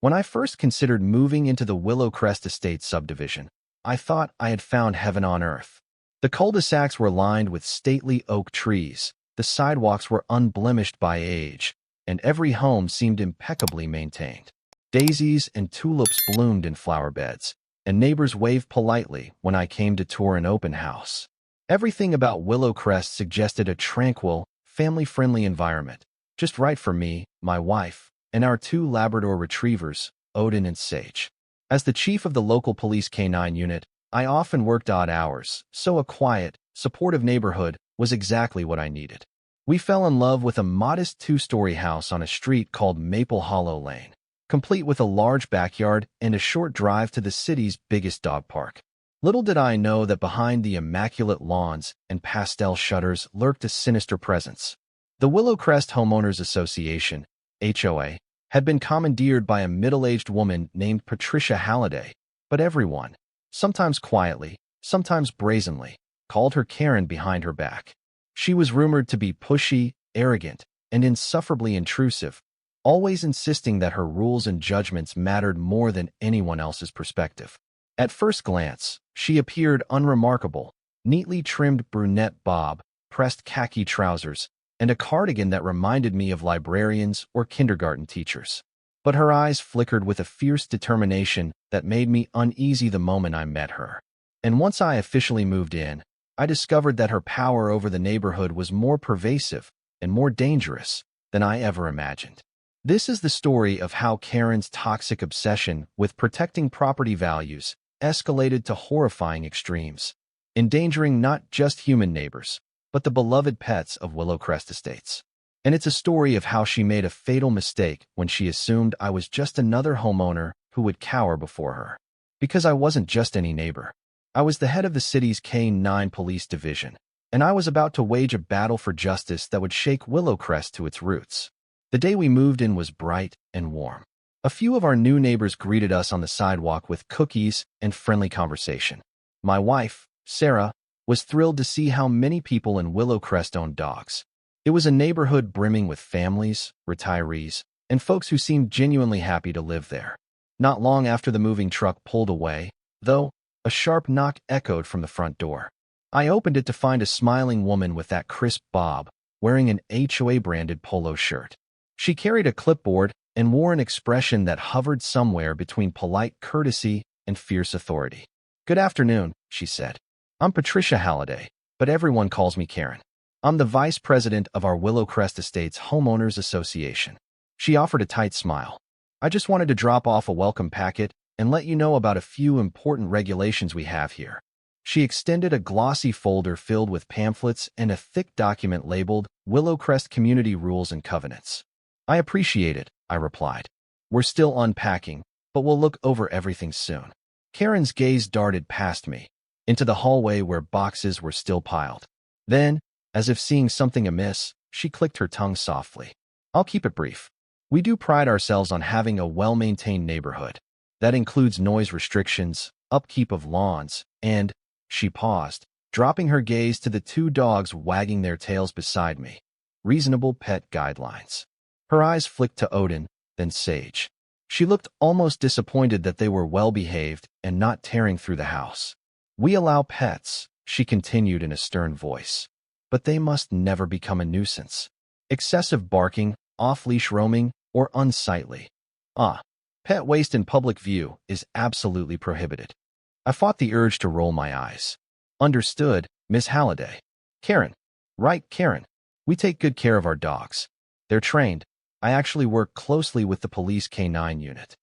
When I first considered moving into the Willow Crest Estate subdivision, I thought I had found heaven on earth. The cul-de-sacs were lined with stately oak trees, the sidewalks were unblemished by age, and every home seemed impeccably maintained. Daisies and tulips bloomed in flower beds, and neighbors waved politely when I came to tour an open house. Everything about Willow Crest suggested a tranquil, family-friendly environment, just right for me, my wife, and our two Labrador retrievers, Odin and Sage. As the chief of the local police K-9 unit, I often worked odd hours, so a quiet, supportive neighborhood was exactly what I needed. We fell in love with a modest two-story house on a street called Maple Hollow Lane, complete with a large backyard and a short drive to the city's biggest dog park. Little did I know that behind the immaculate lawns and pastel shutters lurked a sinister presence. The Willow Crest Homeowners Association, HOA, had been commandeered by a middle-aged woman named Patricia Halliday, but everyone, sometimes quietly, sometimes brazenly, called her Karen behind her back. She was rumored to be pushy, arrogant, and insufferably intrusive, always insisting that her rules and judgments mattered more than anyone else's perspective. At first glance, she appeared unremarkable, neatly trimmed brunette bob, pressed khaki trousers, and a cardigan that reminded me of librarians or kindergarten teachers. But her eyes flickered with a fierce determination that made me uneasy the moment I met her. And once I officially moved in, I discovered that her power over the neighborhood was more pervasive and more dangerous than I ever imagined. This is the story of how Karen's toxic obsession with protecting property values escalated to horrifying extremes, endangering not just human neighbors, but the beloved pets of Willow Crest Estates. And it's a story of how she made a fatal mistake when she assumed I was just another homeowner who would cower before her. Because I wasn't just any neighbor. I was the head of the city's K-9 police division, and I was about to wage a battle for justice that would shake Willow Crest to its roots. The day we moved in was bright and warm. A few of our new neighbors greeted us on the sidewalk with cookies and friendly conversation. My wife, Sarah, was thrilled to see how many people in Willow Crest owned dogs. It was a neighborhood brimming with families, retirees, and folks who seemed genuinely happy to live there. Not long after the moving truck pulled away, though, a sharp knock echoed from the front door. I opened it to find a smiling woman with that crisp bob, wearing an HOA-branded polo shirt. She carried a clipboard and wore an expression that hovered somewhere between polite courtesy and fierce authority. "Good afternoon," she said. "I'm Patricia Halliday, but everyone calls me Karen. I'm the vice president of our Willow Crest Estates Homeowners Association." She offered a tight smile. "I just wanted to drop off a welcome packet and let you know about a few important regulations we have here." She extended a glossy folder filled with pamphlets and a thick document labeled Willow Crest Community Rules and Covenants. "I appreciate it," I replied. "We're still unpacking, but we'll look over everything soon." Karen's gaze darted past me, into the hallway where boxes were still piled. Then, as if seeing something amiss, she clicked her tongue softly. "I'll keep it brief. We do pride ourselves on having a well-maintained neighborhood. That includes noise restrictions, upkeep of lawns, and—" she paused, dropping her gaze to the two dogs wagging their tails beside me. "Reasonable pet guidelines." Her eyes flicked to Odin, then Sage. She looked almost disappointed that they were well-behaved and not tearing through the house. "We allow pets," she continued in a stern voice, "but they must never become a nuisance. Excessive barking, off-leash roaming, or unsightly. Pet waste in public view is absolutely prohibited." I fought the urge to roll my eyes. "Understood, Miss Halliday." "Karen." "Right, Karen. We take good care of our dogs. They're trained. I actually work closely with the police K-9 unit."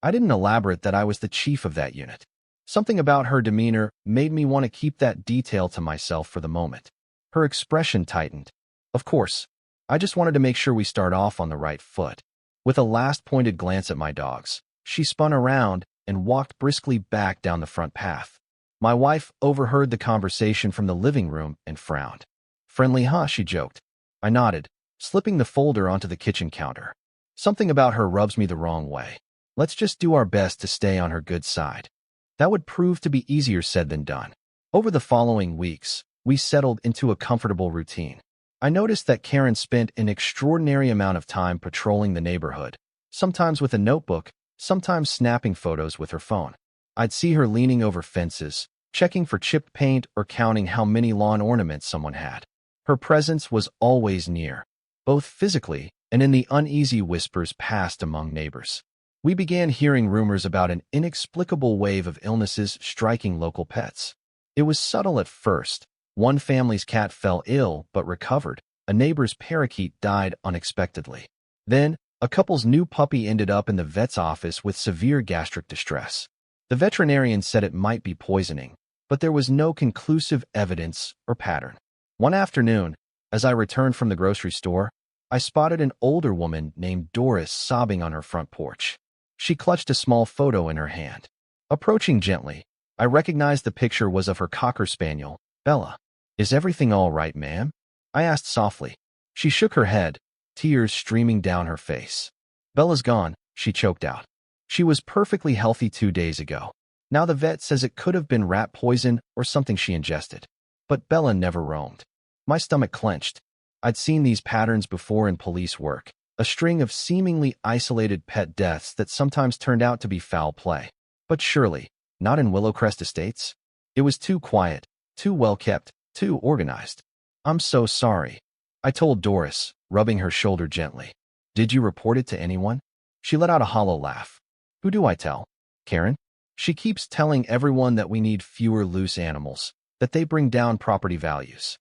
I didn't elaborate that I was the chief of that unit. Something about her demeanor made me want to keep that detail to myself for the moment. Her expression tightened. "Of course. I just wanted to make sure we start off on the right foot." With a last pointed glance at my dogs, she spun around and walked briskly back down the front path. My wife overheard the conversation from the living room and frowned. "Friendly, huh?" she joked. I nodded, slipping the folder onto the kitchen counter. "Something about her rubs me the wrong way. Let's just do our best to stay on her good side." That would prove to be easier said than done. Over the following weeks, we settled into a comfortable routine. I noticed that Karen spent an extraordinary amount of time patrolling the neighborhood, sometimes with a notebook, sometimes snapping photos with her phone. I'd see her leaning over fences, checking for chipped paint or counting how many lawn ornaments someone had. Her presence was always near, both physically and in the uneasy whispers passed among neighbors. We began hearing rumors about an inexplicable wave of illnesses striking local pets. It was subtle at first. One family's cat fell ill but recovered. A neighbor's parakeet died unexpectedly. Then, a couple's new puppy ended up in the vet's office with severe gastric distress. The veterinarian said it might be poisoning, but there was no conclusive evidence or pattern. One afternoon, as I returned from the grocery store, I spotted an older woman named Doris sobbing on her front porch. She clutched a small photo in her hand. Approaching gently, I recognized the picture was of her cocker spaniel, Bella. "Is everything all right, ma'am?" I asked softly. She shook her head, tears streaming down her face. "Bella's gone," she choked out. "She was perfectly healthy 2 days ago. Now the vet says it could have been rat poison or something she ingested. But Bella never roamed." My stomach clenched. I'd seen these patterns before in police work, a string of seemingly isolated pet deaths that sometimes turned out to be foul play. But surely, not in Willowcrest Estates. It was too quiet, too well-kept, too organized. "I'm so sorry," I told Doris, rubbing her shoulder gently. "Did you report it to anyone?" She let out a hollow laugh. "Who do I tell? Karen? She keeps telling everyone that we need fewer loose animals, that they bring down property values.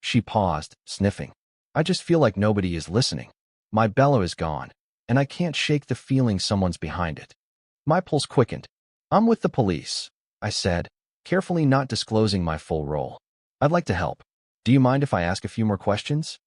She paused, sniffing. "I just feel like nobody is listening. My Bella is gone, and I can't shake the feeling someone's behind it." My pulse quickened. "I'm with the police," I said, carefully not disclosing my full role. "I'd like to help. Do you mind if I ask a few more questions?"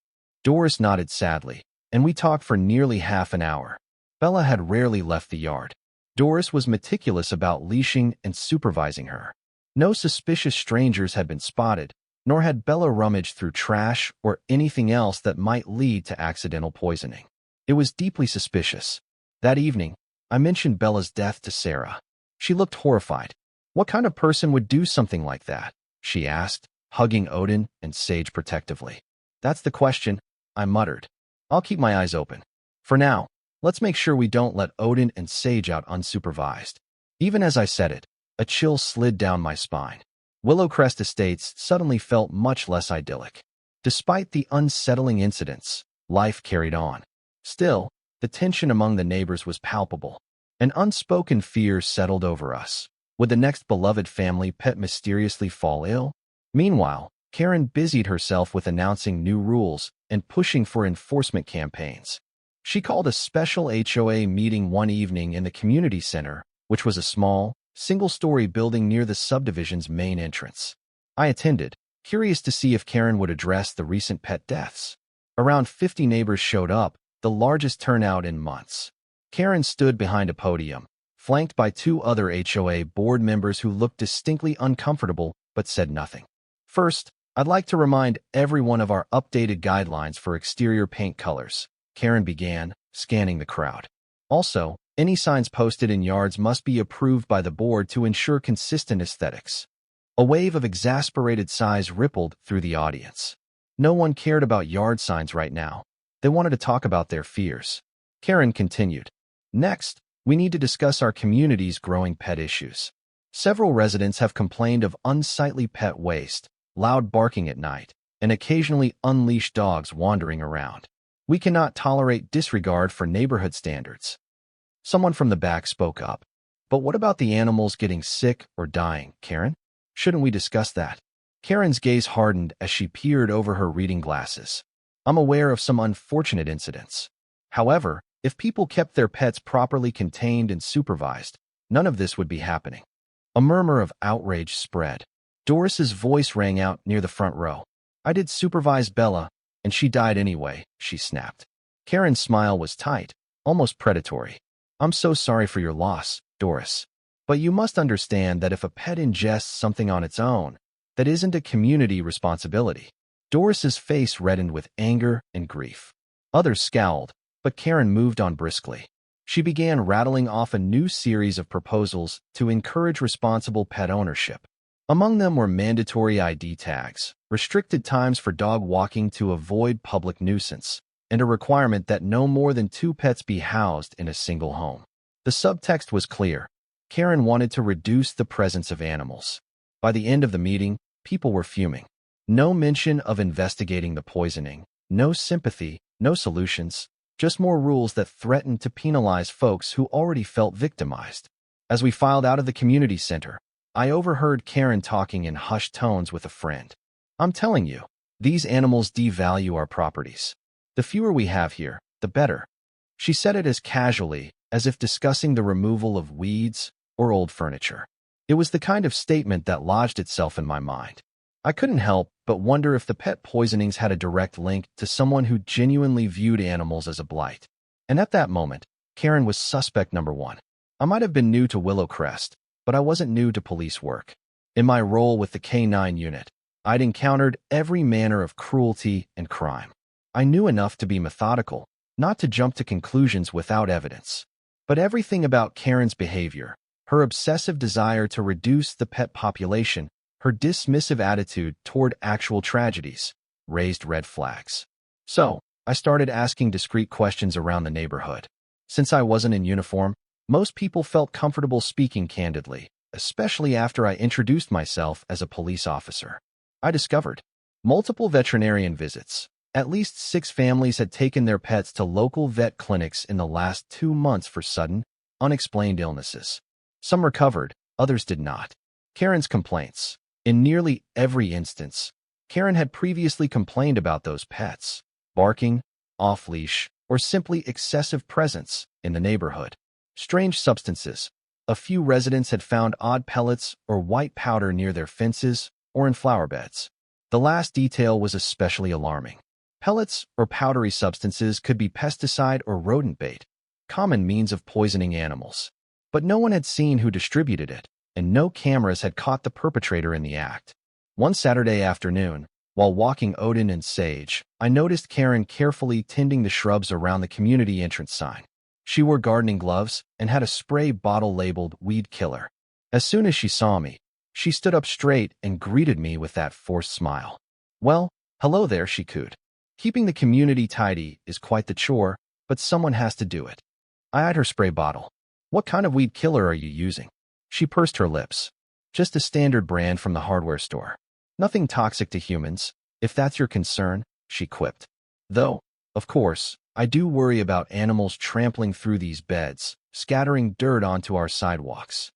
Doris nodded sadly, and we talked for nearly half an hour. Bella had rarely left the yard. Doris was meticulous about leashing and supervising her. No suspicious strangers had been spotted, nor had Bella rummaged through trash or anything else that might lead to accidental poisoning. It was deeply suspicious. That evening, I mentioned Bella's death to Sarah. She looked horrified. "What kind of person would do something like that?" she asked, hugging Odin and Sage protectively. "That's the question," I muttered. "I'll keep my eyes open. For now, let's make sure we don't let Odin and Sage out unsupervised." Even as I said it, a chill slid down my spine. Willowcrest Estates suddenly felt much less idyllic. Despite the unsettling incidents, life carried on. Still, the tension among the neighbors was palpable. An unspoken fear settled over us. Would the next beloved family pet mysteriously fall ill? Meanwhile, Karen busied herself with announcing new rules and pushing for enforcement campaigns. She called a special HOA meeting one evening in the community center, which was a small, single-story building near the subdivision's main entrance. I attended, curious to see if Karen would address the recent pet deaths. Around 50 neighbors showed up, the largest turnout in months. Karen stood behind a podium, flanked by 2 other HOA board members who looked distinctly uncomfortable but said nothing. "First, I'd like to remind everyone of our updated guidelines for exterior paint colors," Karen began, scanning the crowd. "Also, any signs posted in yards must be approved by the board to ensure consistent aesthetics." A wave of exasperated sighs rippled through the audience. No one cared about yard signs right now. They wanted to talk about their fears. Karen continued. "Next, we need to discuss our community's growing pet issues. Several residents have complained of unsightly pet waste, loud barking at night, and occasionally unleashed dogs wandering around. We cannot tolerate disregard for neighborhood standards." Someone from the back spoke up. "But what about the animals getting sick or dying, Karen? Shouldn't we discuss that?" Karen's gaze hardened as she peered over her reading glasses. "I'm aware of some unfortunate incidents. However, if people kept their pets properly contained and supervised, none of this would be happening." A murmur of outrage spread. Doris's voice rang out near the front row. "I did supervise Bella, and she died anyway," she snapped. Karen's smile was tight, almost predatory. "I'm so sorry for your loss, Doris. But you must understand that if a pet ingests something on its own, that isn't a community responsibility." Doris's face reddened with anger and grief. Others scowled, but Karen moved on briskly. She began rattling off a new series of proposals to encourage responsible pet ownership. Among them were mandatory ID tags, restricted times for dog walking to avoid public nuisance, and a requirement that no more than 2 pets be housed in a single home. The subtext was clear. Karen wanted to reduce the presence of animals. By the end of the meeting, people were fuming. No mention of investigating the poisoning, no sympathy, no solutions, just more rules that threatened to penalize folks who already felt victimized. As we filed out of the community center, I overheard Karen talking in hushed tones with a friend. "I'm telling you, these animals devalue our properties. The fewer we have here, the better." She said it as casually as if discussing the removal of weeds or old furniture. It was the kind of statement that lodged itself in my mind. I couldn't help but wonder if the pet poisonings had a direct link to someone who genuinely viewed animals as a blight. And at that moment, Karen was suspect number one. I might have been new to Willowcrest, but I wasn't new to police work. In my role with the K-9 unit, I'd encountered every manner of cruelty and crime. I knew enough to be methodical, not to jump to conclusions without evidence. But everything about Karen's behavior, her obsessive desire to reduce the pet population, her dismissive attitude toward actual tragedies, raised red flags. So, I started asking discreet questions around the neighborhood. Since I wasn't in uniform, most people felt comfortable speaking candidly, especially after I introduced myself as a police officer. I discovered multiple veterinarian visits. At least 6 families had taken their pets to local vet clinics in the last 2 months for sudden, unexplained illnesses. Some recovered, others did not. Karen's complaints. In nearly every instance, Karen had previously complained about those pets, barking, off-leash, or simply excessive presence in the neighborhood. Strange substances. A few residents had found odd pellets or white powder near their fences or in flower beds. The last detail was especially alarming. Pellets or powdery substances could be pesticide or rodent bait, common means of poisoning animals. But no one had seen who distributed it, and no cameras had caught the perpetrator in the act. One Saturday afternoon, while walking Odin and Sage, I noticed Karen carefully tending the shrubs around the community entrance sign. She wore gardening gloves and had a spray bottle labeled "Weed Killer." As soon as she saw me, she stood up straight and greeted me with that forced smile. "Well, hello there," she cooed. "Keeping the community tidy is quite the chore, but someone has to do it." I eyed her spray bottle. "What kind of weed killer are you using?" She pursed her lips. "Just a standard brand from the hardware store. Nothing toxic to humans, if that's your concern," she quipped. "Though, of course, I do worry about animals trampling through these beds, scattering dirt onto our sidewalks."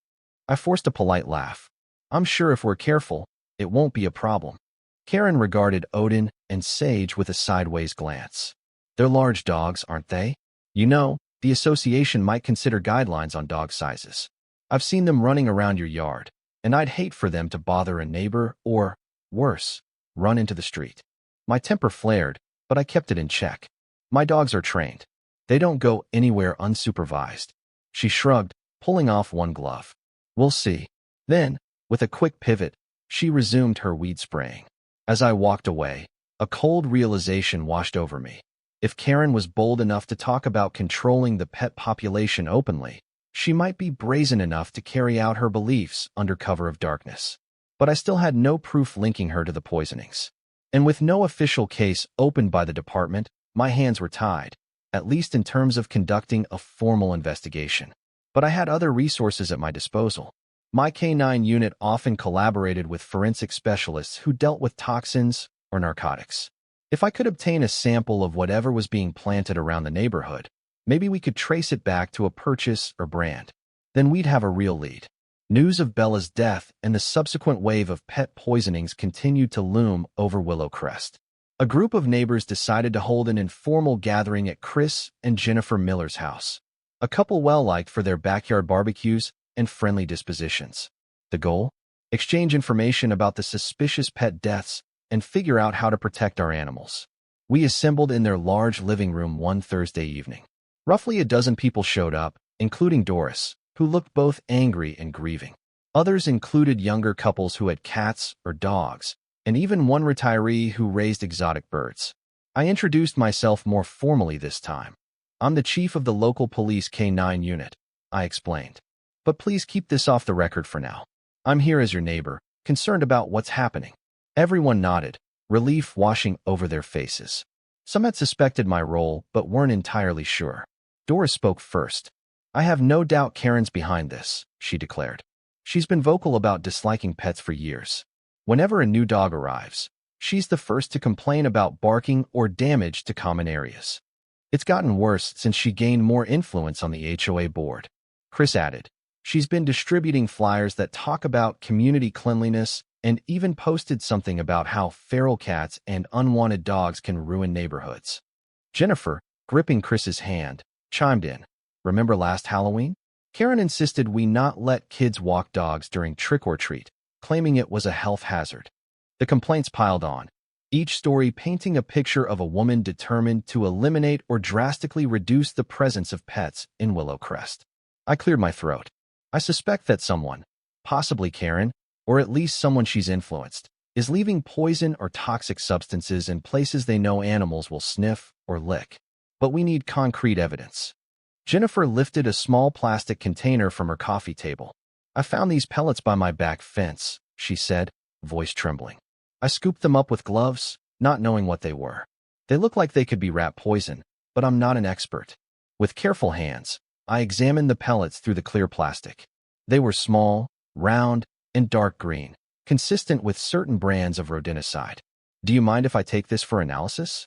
I forced a polite laugh. "I'm sure if we're careful, it won't be a problem." Karen regarded Odin and Sage with a sideways glance. "They're large dogs, aren't they? You know, the association might consider guidelines on dog sizes. I've seen them running around your yard, and I'd hate for them to bother a neighbor or, worse, run into the street." My temper flared, but I kept it in check. "My dogs are trained. They don't go anywhere unsupervised." She shrugged, pulling off one glove. "We'll see." Then, with a quick pivot, she resumed her weed spraying. As I walked away, a cold realization washed over me. If Karen was bold enough to talk about controlling the pet population openly, she might be brazen enough to carry out her beliefs under cover of darkness. But I still had no proof linking her to the poisonings. And with no official case opened by the department, my hands were tied, at least in terms of conducting a formal investigation. But I had other resources at my disposal. My K-9 unit often collaborated with forensic specialists who dealt with toxins or narcotics. If I could obtain a sample of whatever was being planted around the neighborhood, maybe we could trace it back to a purchase or brand. Then we'd have a real lead. News of Bella's death and the subsequent wave of pet poisonings continued to loom over Willowcrest. A group of neighbors decided to hold an informal gathering at Chris and Jennifer Miller's house, a couple well-liked for their backyard barbecues and friendly dispositions. The goal? Exchange information about the suspicious pet deaths and figure out how to protect our animals. We assembled in their large living room one Thursday evening. Roughly a dozen people showed up, including Doris, who looked both angry and grieving. Others included younger couples who had cats or dogs, and even one retiree who raised exotic birds. I introduced myself more formally this time. "I'm the chief of the local police K-9 unit," I explained. "But please keep this off the record for now. I'm here as your neighbor, concerned about what's happening." Everyone nodded, relief washing over their faces. Some had suspected my role, but weren't entirely sure. Doris spoke first. I have no doubt Karen's behind this, she declared. She's been vocal about disliking pets for years. Whenever a new dog arrives, she's the first to complain about barking or damage to common areas. It's gotten worse since she gained more influence on the HOA board. Chris added, she's been distributing flyers that talk about community cleanliness and even posted something about how feral cats and unwanted dogs can ruin neighborhoods. Jennifer, gripping Chris's hand, chimed in. Remember last Halloween? Karen insisted we not let kids walk dogs during trick-or-treat, claiming it was a health hazard. The complaints piled on, each story painting a picture of a woman determined to eliminate or drastically reduce the presence of pets in Willow Crest. I cleared my throat. I suspect that someone, possibly Karen, or at least someone she's influenced, is leaving poison or toxic substances in places they know animals will sniff or lick. But we need concrete evidence. Jennifer lifted a small plastic container from her coffee table. I found these pellets by my back fence, she said, voice trembling. I scooped them up with gloves, not knowing what they were. They look like they could be rat poison, but I'm not an expert. With careful hands, I examined the pellets through the clear plastic. They were small, round, and dark green, consistent with certain brands of rodenticide. Do you mind if I take this for analysis?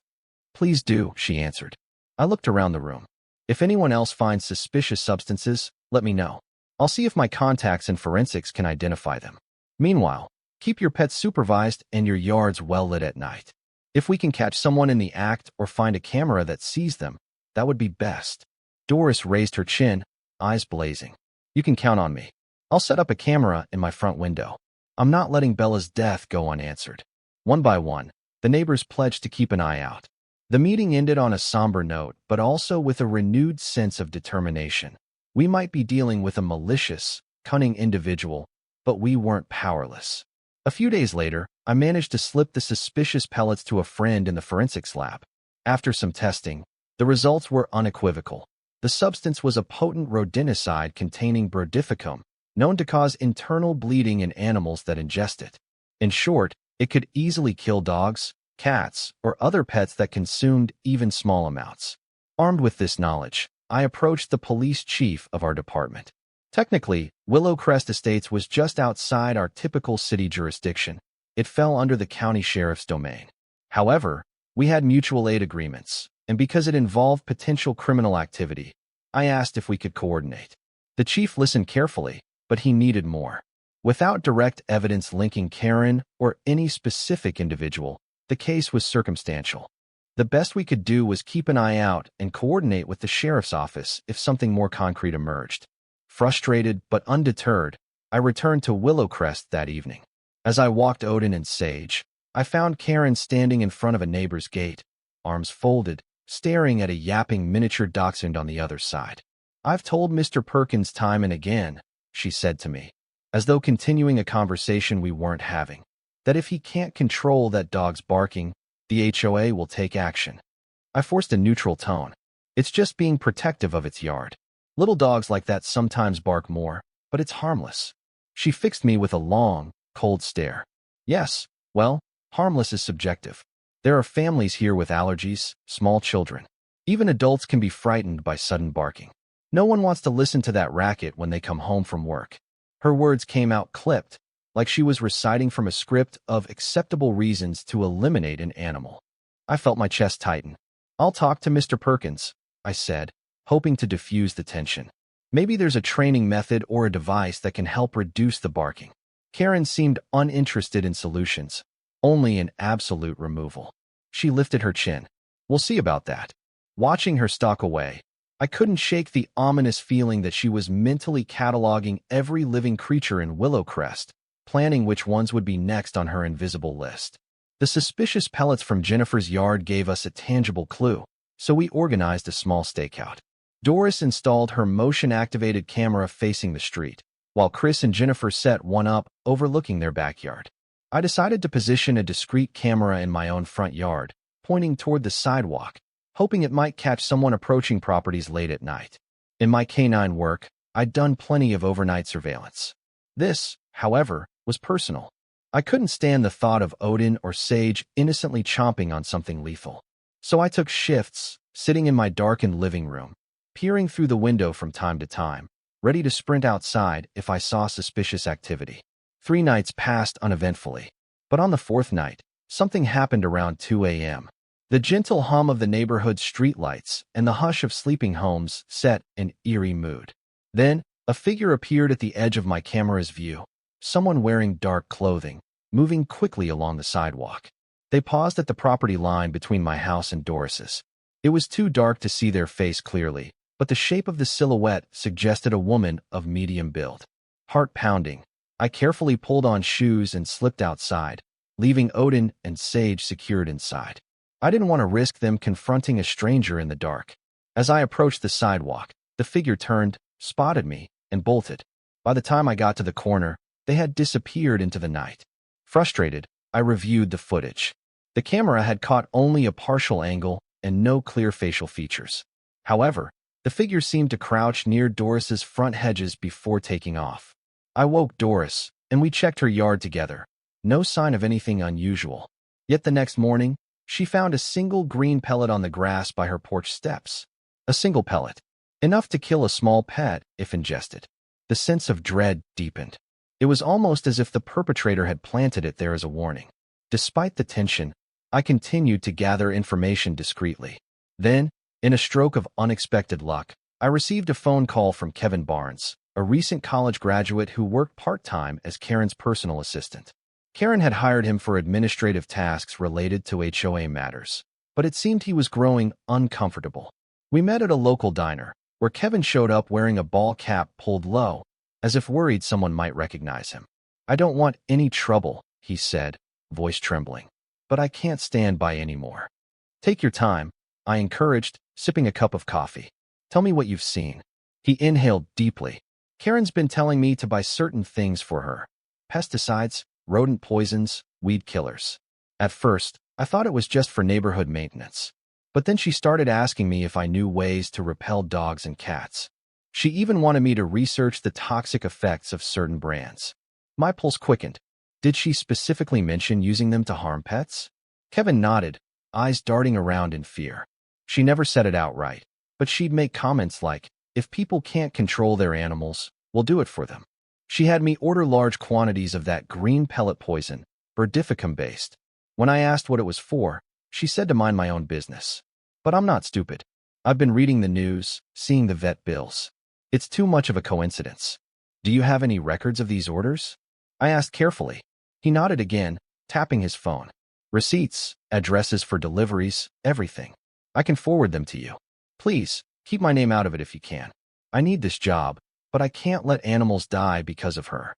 Please do, she answered. I looked around the room. If anyone else finds suspicious substances, let me know. I'll see if my contacts in forensics can identify them. Meanwhile, keep your pets supervised and your yards well lit at night. If we can catch someone in the act or find a camera that sees them, that would be best. Doris raised her chin, eyes blazing. You can count on me. I'll set up a camera in my front window. I'm not letting Bella's death go unanswered. One by one, the neighbors pledged to keep an eye out. The meeting ended on a somber note, but also with a renewed sense of determination. We might be dealing with a malicious, cunning individual, but we weren't powerless. A few days later, I managed to slip the suspicious pellets to a friend in the forensics lab. After some testing, the results were unequivocal. The substance was a potent rodenticide containing brodifacoum, known to cause internal bleeding in animals that ingest it. In short, it could easily kill dogs, cats, or other pets that consumed even small amounts. Armed with this knowledge, I approached the police chief of our department. Technically, Willow Crest Estates was just outside our typical city jurisdiction. It fell under the county sheriff's domain. However, we had mutual aid agreements, and because it involved potential criminal activity, I asked if we could coordinate. The chief listened carefully, but he needed more. Without direct evidence linking Karen or any specific individual, the case was circumstantial. The best we could do was keep an eye out and coordinate with the sheriff's office if something more concrete emerged. Frustrated but undeterred, I returned to Willow Crest that evening. As I walked Odin and Sage, I found Karen standing in front of a neighbor's gate, arms folded, staring at a yapping miniature dachshund on the other side. I've told Mr. Perkins time and again, she said to me, as though continuing a conversation we weren't having, that if he can't control that dog's barking, the HOA will take action. I forced a neutral tone. It's just being protective of its yard. Little dogs like that sometimes bark more, but it's harmless. She fixed me with a long, cold stare. Yes, well, harmless is subjective. There are families here with allergies, small children. Even adults can be frightened by sudden barking. No one wants to listen to that racket when they come home from work. Her words came out clipped, like she was reciting from a script of acceptable reasons to eliminate an animal. I felt my chest tighten. I'll talk to Mr. Perkins, I said, hoping to diffuse the tension. Maybe there's a training method or a device that can help reduce the barking. Karen seemed uninterested in solutions, only in absolute removal. She lifted her chin. We'll see about that. Watching her stalk away, I couldn't shake the ominous feeling that she was mentally cataloging every living creature in Willow Crest, planning which ones would be next on her invisible list. The suspicious pellets from Jennifer's yard gave us a tangible clue, so we organized a small stakeout. Doris installed her motion-activated camera facing the street, while Chris and Jennifer set one up overlooking their backyard. I decided to position a discreet camera in my own front yard, pointing toward the sidewalk, hoping it might catch someone approaching properties late at night. In my canine work, I'd done plenty of overnight surveillance. This, however, was personal. I couldn't stand the thought of Odin or Sage innocently chomping on something lethal. So I took shifts, sitting in my darkened living room, peering through the window from time to time, ready to sprint outside if I saw suspicious activity. 3 nights passed uneventfully, but on the 4th night, something happened around 2 a.m. The gentle hum of the neighborhood's streetlights and the hush of sleeping homes set an eerie mood. Then, a figure appeared at the edge of my camera's view, someone wearing dark clothing, moving quickly along the sidewalk. They paused at the property line between my house and Doris's. It was too dark to see their face clearly, but the shape of the silhouette suggested a woman of medium build. Heart pounding, I carefully pulled on shoes and slipped outside, leaving Odin and Sage secured inside. I didn't want to risk them confronting a stranger in the dark. As I approached the sidewalk, the figure turned, spotted me, and bolted. By the time I got to the corner, they had disappeared into the night. Frustrated, I reviewed the footage. The camera had caught only a partial angle and no clear facial features. However, the figure seemed to crouch near Doris's front hedges before taking off. I woke Doris, and we checked her yard together. No sign of anything unusual. Yet the next morning, she found a single green pellet on the grass by her porch steps. A single pellet. Enough to kill a small pet if ingested. The sense of dread deepened. It was almost as if the perpetrator had planted it there as a warning. Despite the tension, I continued to gather information discreetly. Then, in a stroke of unexpected luck, I received a phone call from Kevin Barnes, a recent college graduate who worked part-time as Karen's personal assistant. Karen had hired him for administrative tasks related to HOA matters, but it seemed he was growing uncomfortable. We met at a local diner, where Kevin showed up wearing a ball cap pulled low, as if worried someone might recognize him. "I don't want any trouble," he said, voice trembling, "but I can't stand by anymore." "Take your time," I encouraged, sipping a cup of coffee. "Tell me what you've seen." He inhaled deeply. "Karen's been telling me to buy certain things for her. Pesticides, rodent poisons, weed killers. At first, I thought it was just for neighborhood maintenance. But then she started asking me if I knew ways to repel dogs and cats. She even wanted me to research the toxic effects of certain brands." My pulse quickened. Did she specifically mention using them to harm pets? Kevin nodded, eyes darting around in fear. She never said it outright, but she'd make comments like, "If people can't control their animals, we'll do it for them." She had me order large quantities of that green pellet poison, verdificum-based. When I asked what it was for, she said to mind my own business. But I'm not stupid. I've been reading the news, seeing the vet bills. It's too much of a coincidence. "Do you have any records of these orders?" I asked carefully. He nodded again, tapping his phone. "Receipts, addresses for deliveries, everything. I can forward them to you. Please, keep my name out of it if you can. I need this job, but I can't let animals die because of her."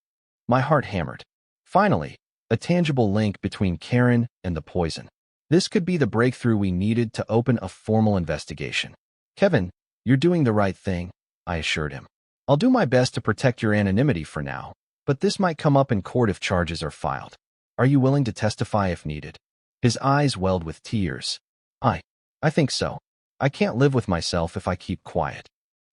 My heart hammered. Finally, a tangible link between Karen and the poison. This could be the breakthrough we needed to open a formal investigation. "Kevin, you're doing the right thing," I assured him. "I'll do my best to protect your anonymity for now, but this might come up in court if charges are filed. Are you willing to testify if needed?" His eyes welled with tears. I think so. I can't live with myself if I keep quiet."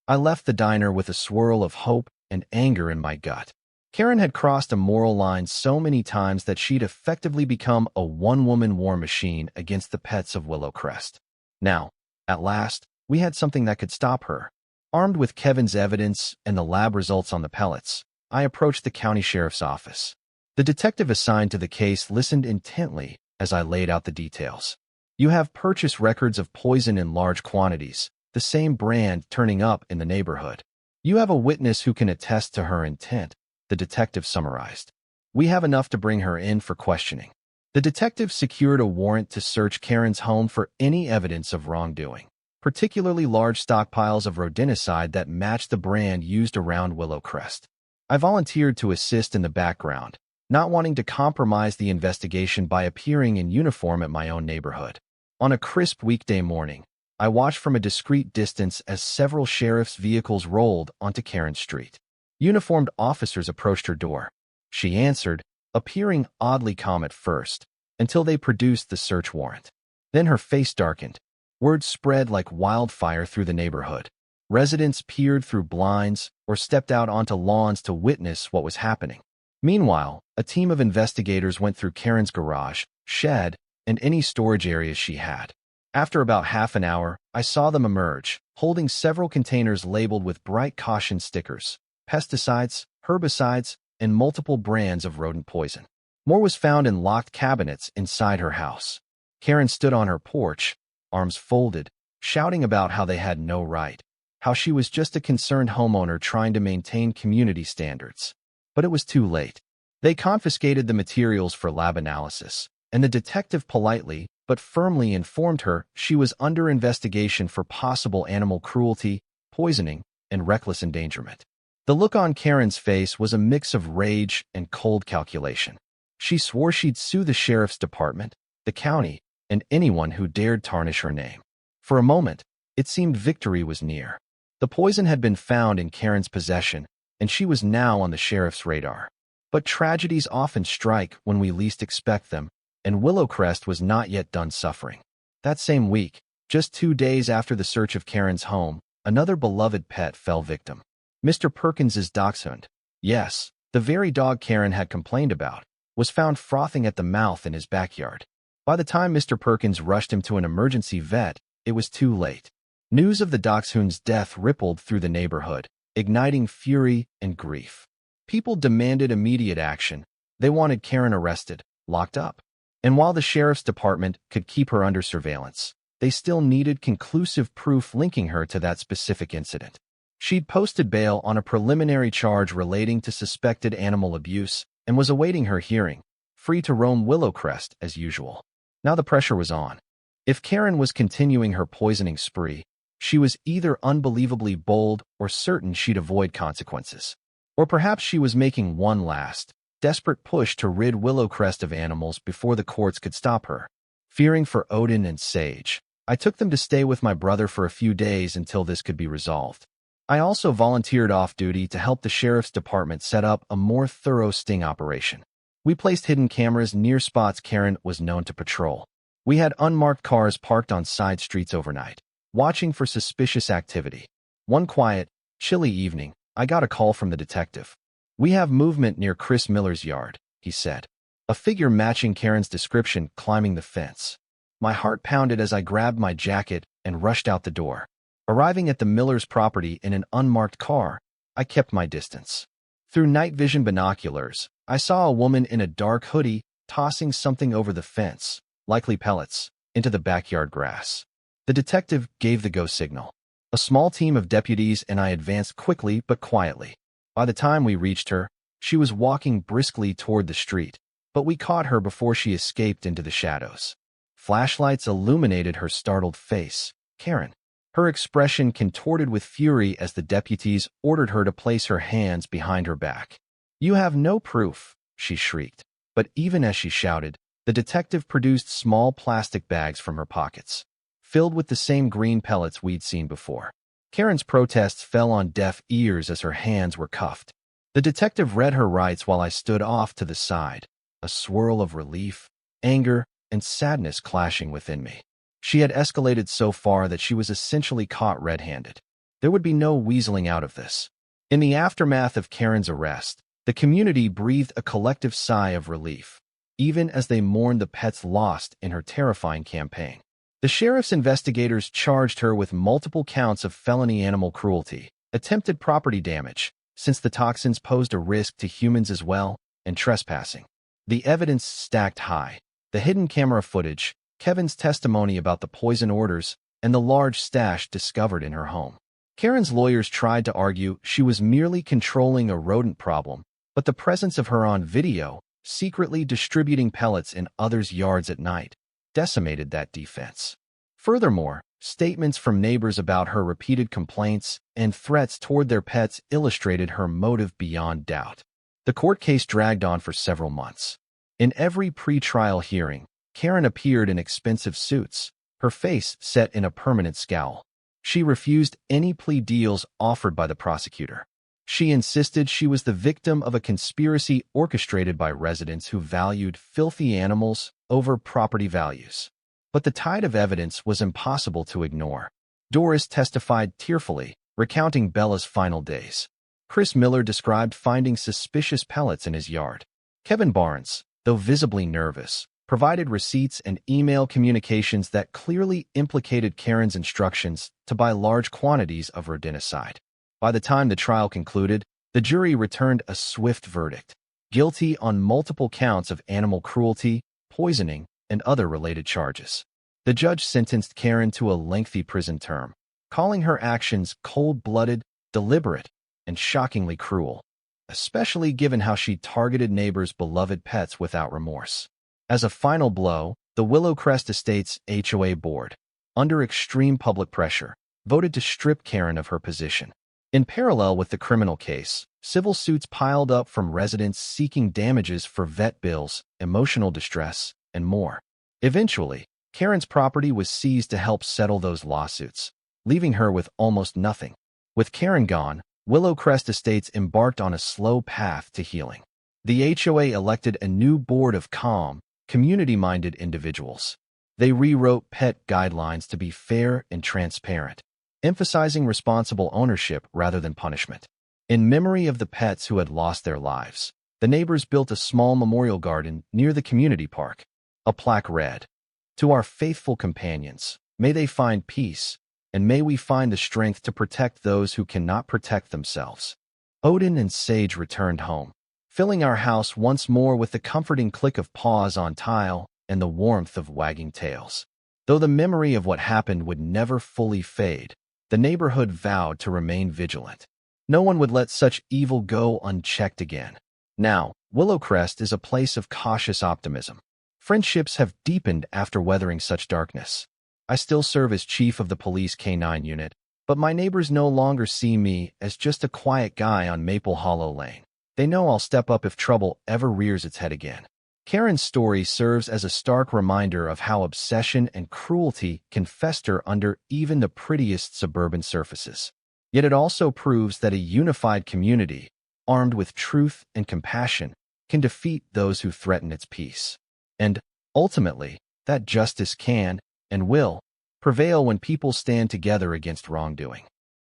I left the diner with a swirl of hope and anger in my gut. Karen had crossed a moral line so many times that she'd effectively become a one-woman war machine against the pets of Willow Crest. Now, at last, we had something that could stop her. Armed with Kevin's evidence and the lab results on the pellets, I approached the county sheriff's office. The detective assigned to the case listened intently as I laid out the details. "You have purchase records of poison in large quantities, the same brand turning up in the neighborhood. You have a witness who can attest to her intent," the detective summarized. "We have enough to bring her in for questioning." The detective secured a warrant to search Karen's home for any evidence of wrongdoing, particularly large stockpiles of rodenticide that matched the brand used around Willow Crest. I volunteered to assist in the background, not wanting to compromise the investigation by appearing in uniform at my own neighborhood. On a crisp weekday morning, I watched from a discreet distance as several sheriff's vehicles rolled onto Karen Street. Uniformed officers approached her door. She answered, appearing oddly calm at first, until they produced the search warrant. Then her face darkened. Word spread like wildfire through the neighborhood. Residents peered through blinds or stepped out onto lawns to witness what was happening. Meanwhile, a team of investigators went through Karen's garage, shed, and any storage areas she had. After about half an hour, I saw them emerge, holding several containers labeled with bright caution stickers, pesticides, herbicides, and multiple brands of rodent poison. More was found in locked cabinets inside her house. Karen stood on her porch, arms folded, shouting about how they had no right, how she was just a concerned homeowner trying to maintain community standards. But it was too late. They confiscated the materials for lab analysis, and the detective politely but firmly informed her she was under investigation for possible animal cruelty, poisoning, and reckless endangerment. The look on Karen's face was a mix of rage and cold calculation. She swore she'd sue the sheriff's department, the county, and anyone who dared tarnish her name. For a moment, it seemed victory was near. The poison had been found in Karen's possession, and she was now on the sheriff's radar. But tragedies often strike when we least expect them, and Willowcrest was not yet done suffering. That same week, just 2 days after the search of Karen's home, another beloved pet fell victim. Mr. Perkins's dachshund, yes, the very dog Karen had complained about, was found frothing at the mouth in his backyard. By the time Mr. Perkins rushed him to an emergency vet, it was too late. News of the dachshund's death rippled through the neighborhood, igniting fury and grief. People demanded immediate action. They wanted Karen arrested, locked up. And while the sheriff's department could keep her under surveillance, they still needed conclusive proof linking her to that specific incident. She'd posted bail on a preliminary charge relating to suspected animal abuse and was awaiting her hearing, free to roam Willowcrest as usual. Now the pressure was on. If Karen was continuing her poisoning spree, she was either unbelievably bold or certain she'd avoid consequences. Or perhaps she was making one last, desperate push to rid Willowcrest of animals before the courts could stop her. Fearing for Odin and Sage, I took them to stay with my brother for a few days until this could be resolved. I also volunteered off-duty to help the sheriff's department set up a more thorough sting operation. We placed hidden cameras near spots Karen was known to patrol. We had unmarked cars parked on side streets overnight, watching for suspicious activity. One quiet, chilly evening, I got a call from the detective. "We have movement near Chris Miller's yard," he said. A figure matching Karen's description climbing the fence. My heart pounded as I grabbed my jacket and rushed out the door. Arriving at the Miller's property in an unmarked car, I kept my distance. Through night vision binoculars, I saw a woman in a dark hoodie tossing something over the fence, likely pellets, into the backyard grass. The detective gave the go signal. A small team of deputies and I advanced quickly but quietly. By the time we reached her, she was walking briskly toward the street, but we caught her before she escaped into the shadows. Flashlights illuminated her startled face. Karen. Her expression contorted with fury as the deputies ordered her to place her hands behind her back. "You have no proof," she shrieked. But even as she shouted, the detective produced small plastic bags from her pockets, filled with the same green pellets we'd seen before. Karen's protests fell on deaf ears as her hands were cuffed. The detective read her rights while I stood off to the side, a swirl of relief, anger, and sadness clashing within me. She had escalated so far that she was essentially caught red-handed. There would be no weaseling out of this. In the aftermath of Karen's arrest, the community breathed a collective sigh of relief, even as they mourned the pets lost in her terrifying campaign. The sheriff's investigators charged her with multiple counts of felony animal cruelty, attempted property damage, since the toxins posed a risk to humans as well, and trespassing. The evidence stacked high. The hidden camera footage, Kevin's testimony about the poison orders, and the large stash discovered in her home. Karen's lawyers tried to argue she was merely controlling a rodent problem, but the presence of her on video, secretly distributing pellets in others' yards at night, decimated that defense. Furthermore, statements from neighbors about her repeated complaints and threats toward their pets illustrated her motive beyond doubt. The court case dragged on for several months. In every pre-trial hearing, Karen appeared in expensive suits, her face set in a permanent scowl. She refused any plea deals offered by the prosecutor. She insisted she was the victim of a conspiracy orchestrated by residents who valued filthy animals over property values. But the tide of evidence was impossible to ignore. Doris testified tearfully, recounting Bella's final days. Chris Miller described finding suspicious pellets in his yard. Kevin Barnes, though visibly nervous, provided receipts and email communications that clearly implicated Karen's instructions to buy large quantities of rodenticide. By the time the trial concluded, the jury returned a swift verdict: guilty on multiple counts of animal cruelty, poisoning, and other related charges. The judge sentenced Karen to a lengthy prison term, calling her actions cold-blooded, deliberate, and shockingly cruel, especially given how she targeted neighbors' beloved pets without remorse. As a final blow, the Willowcrest Estates HOA board, under extreme public pressure, voted to strip Karen of her position. In parallel with the criminal case, civil suits piled up from residents seeking damages for vet bills, emotional distress, and more. Eventually, Karen's property was seized to help settle those lawsuits, leaving her with almost nothing. With Karen gone, Willowcrest Estates embarked on a slow path to healing. The HOA elected a new board of calm, community-minded individuals. They rewrote pet guidelines to be fair and transparent, emphasizing responsible ownership rather than punishment. In memory of the pets who had lost their lives, the neighbors built a small memorial garden near the community park. A plaque read, "To our faithful companions, may they find peace, and may we find the strength to protect those who cannot protect themselves." Odin and Sage returned home, filling our house once more with the comforting click of paws on tile and the warmth of wagging tails. Though the memory of what happened would never fully fade, the neighborhood vowed to remain vigilant. No one would let such evil go unchecked again. Now, Willowcrest is a place of cautious optimism. Friendships have deepened after weathering such darkness. I still serve as chief of the police K-9 unit, but my neighbors no longer see me as just a quiet guy on Maple Hollow Lane. They know I'll step up if trouble ever rears its head again. Karen's story serves as a stark reminder of how obsession and cruelty can fester under even the prettiest suburban surfaces. Yet it also proves that a unified community, armed with truth and compassion, can defeat those who threaten its peace. And, ultimately, that justice can, and will, prevail when people stand together against wrongdoing.